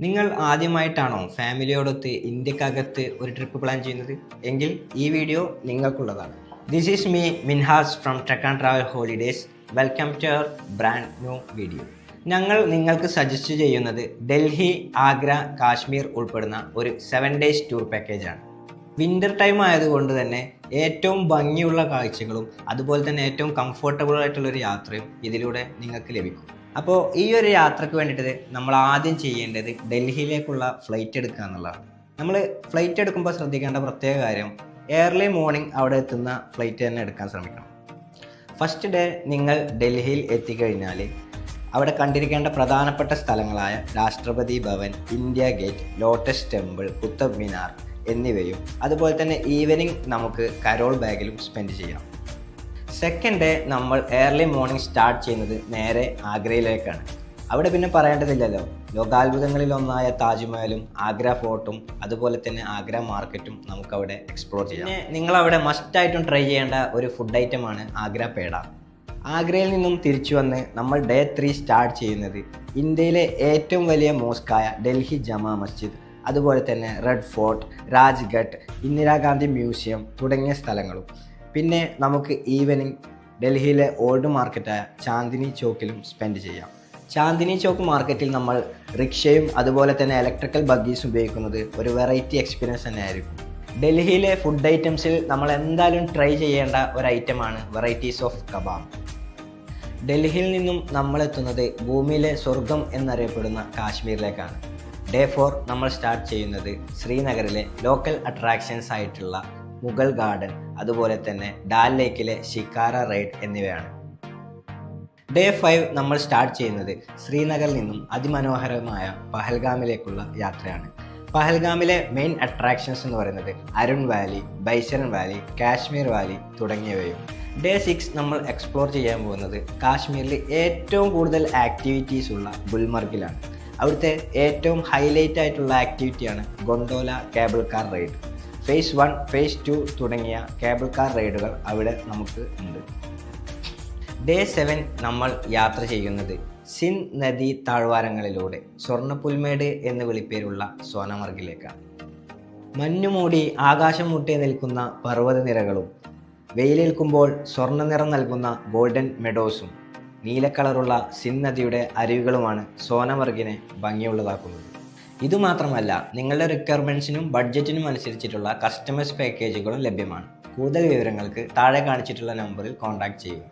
നിങ്ങൾ ആദ്യമായിട്ടാണോ ഫാമിലിയോടൊത്ത് ഇന്ത്യക്കകത്ത് ഒരു ട്രിപ്പ് പ്ലാൻ ചെയ്യുന്നത്? എങ്കിൽ ഈ വീഡിയോ നിങ്ങൾക്കുള്ളതാണ്. This is me Minhas from Truck and Travel Holidays. Welcome to our brand new video. ഞങ്ങൾ നിങ്ങൾക്ക് സജസ്റ്റ് ചെയ്യുന്നത് ഡൽഹി, ആഗ്ര, കാശ്മീർ ഉൾപ്പെടുന്ന ഒരു 7 days ടൂർ പാക്കേജാണ്. വിൻ്റർ ടൈം ആയതുകൊണ്ട് തന്നെ ഏറ്റവും ഭംഗിയുള്ള കാഴ്ചകളും അതുപോലെ തന്നെ ഏറ്റവും കംഫർട്ടബിൾ ആയിട്ടുള്ളൊരു യാത്രയും ഇതിലൂടെ നിങ്ങൾക്ക് ലഭിക്കും. അപ്പോൾ ഈ ഒരു യാത്രയ്ക്ക് വേണ്ടിയിട്ട് നമ്മൾ ആദ്യം ചെയ്യേണ്ടത് ഡൽഹിയിലേക്കുള്ള ഫ്ലൈറ്റ് എടുക്കുക എന്നുള്ളതാണ്. നമ്മൾ ഫ്ലൈറ്റ് എടുക്കുമ്പോൾ ശ്രദ്ധിക്കേണ്ട പ്രത്യേക കാര്യം, ഏർലി മോർണിംഗ് അവിടെ എത്തുന്ന ഫ്ലൈറ്റ് തന്നെ എടുക്കാൻ ശ്രമിക്കണം. ഫസ്റ്റ് ഡേ നിങ്ങൾ ഡൽഹിയിൽ എത്തിക്കഴിഞ്ഞാൽ അവിടെ കണ്ടിരിക്കേണ്ട പ്രധാനപ്പെട്ട സ്ഥലങ്ങളായ രാഷ്ട്രപതി Bhavan, India gate, lotus temple, Qutub Minar എന്നിവയും അതുപോലെ തന്നെ ഈവനിങ് നമുക്ക് കരോൾ ബാഗിലും സ്പെൻഡ് ചെയ്യാം. സെക്കൻഡ് ഡേ നമ്മൾ ഏർലി മോർണിംഗ് സ്റ്റാർട്ട് ചെയ്യുന്നത് നേരെ ആഗ്രയിലേക്കാണ്. അവിടെ പിന്നെ പറയേണ്ടതില്ലല്ലോ, ലോകാത്ഭുതങ്ങളിലൊന്നായ താജ്മഹലും ആഗ്ര ഫോർട്ടും അതുപോലെ തന്നെ ആഗ്ര മാർക്കറ്റും നമുക്കവിടെ എക്സ്പ്ലോർ ചെയ്യാം. പിന്നെ നിങ്ങളവിടെ മസ്റ്റായിട്ടും ട്രൈ ചെയ്യേണ്ട ഒരു ഫുഡ് ഐറ്റമാണ് ആഗ്ര പേട. ആഗ്രയിൽ നിന്നും തിരിച്ചു വന്ന് നമ്മൾ ഡേ 3 സ്റ്റാർട്ട് ചെയ്യുന്നത് ഇന്ത്യയിലെ ഏറ്റവും വലിയ മോസ്കായ ഡൽഹി ജമാ മസ്ജിദ്, അതുപോലെ തന്നെ red fort, Rajghat, Indira Gandhi museum തുടങ്ങിയ സ്ഥലങ്ങളും. പിന്നെ നമുക്ക് ഈവനിങ് ഡൽഹിയിലെ ഓൾഡ് മാർക്കറ്റായ ചാന്ദിനി ചോക്കിലും സ്പെൻഡ് ചെയ്യാം. ചാന്ദിനി ചോക്ക് മാർക്കറ്റിൽ നമ്മൾ റിക്ഷയും അതുപോലെ തന്നെ ഇലക്ട്രിക്കൽ ബഗ്ഗീസും ഉപയോഗിക്കുന്നത് ഒരു വെറൈറ്റി എക്സ്പീരിയൻസ് തന്നെയായിരിക്കും. ഡൽഹിയിലെ ഫുഡ് ഐറ്റംസിൽ നമ്മൾ എന്തായാലും ട്രൈ ചെയ്യേണ്ട ഒരു ഐറ്റമാണ് വെറൈറ്റീസ് ഓഫ് കബാബ്. ഡൽഹിയിൽ നിന്നും നമ്മളെത്തുന്നത് ഭൂമിയിലെ സ്വർഗം എന്നറിയപ്പെടുന്ന കാശ്മീരിലേക്കാണ്. ഡേ 4 നമ്മൾ സ്റ്റാർട്ട് ചെയ്യുന്നത് ശ്രീനഗറിലെ ലോക്കൽ അട്രാക്ഷൻസ് ആയിട്ടുള്ള മുഗൾ ഗാർഡൻ, അതുപോലെ തന്നെ ഡാൽ ലേക്കിലെ ഷിക്കാര റൈഡ് എന്നിവയാണ്. ഡേ 5 നമ്മൾ സ്റ്റാർട്ട് ചെയ്യുന്നത് ശ്രീനഗറിൽ നിന്നും അതിമനോഹരമായ പഹൽഗാമിലേക്കുള്ള യാത്രയാണ്. പഹൽഗാമിലെ മെയിൻ അട്രാക്ഷൻസ് എന്ന് പറയുന്നത് Arun Valley, Baisaran Valley, Kashmir Valley തുടങ്ങിയവയും. ഡേ 6 നമ്മൾ എക്സ്പ്ലോർ ചെയ്യാൻ പോകുന്നത് കാശ്മീരിൽ ഏറ്റവും കൂടുതൽ ആക്ടിവിറ്റീസ് ഉള്ള ഗുൽമർഗിലാണ്. അവിടുത്തെ ഏറ്റവും ഹൈലൈറ്റ് ആയിട്ടുള്ള ആക്ടിവിറ്റിയാണ് gondola cable car ride. Phase 1, phase 2 തുടങ്ങിയ കേബിൾ കാർ റൈഡുകൾ അവിടെ നമുക്ക് ഉണ്ട്. ഡേ 7 നമ്മൾ യാത്ര ചെയ്യുന്നത് സിന്ധ് നദി താഴ്വാരങ്ങളിലൂടെ സ്വർണ്ണപ്പുൽമേട് എന്ന് വിളിപ്പേരുള്ള സോനമർഗിലേക്കാണ്. മഞ്ഞുമൂടി ആകാശം മുട്ടി നിൽക്കുന്ന പർവ്വതനിരകളും വെയിലേൽക്കുമ്പോൾ സ്വർണ്ണ നിറം നൽകുന്ന ഗോൾഡൻ മെഡോസും നീലക്കളറുള്ള സിന്ധ് നദിയുടെ അരുവികളുമാണ് സോനമർഗിനെ ഭംഗിയുള്ളതാക്കുന്നത്. ഇതുമാത്രമല്ല, നിങ്ങളുടെ റിക്വയർമെൻറ്റ്സിനും ബഡ്ജറ്റിനും അനുസരിച്ചിട്ടുള്ള കസ്റ്റമൈസ് പാക്കേജുകളും ലഭ്യമാണ്. കൂടുതൽ വിവരങ്ങൾക്ക് താഴെ കാണിച്ചിട്ടുള്ള നമ്പറിൽ കോൺടാക്റ്റ് ചെയ്യുക.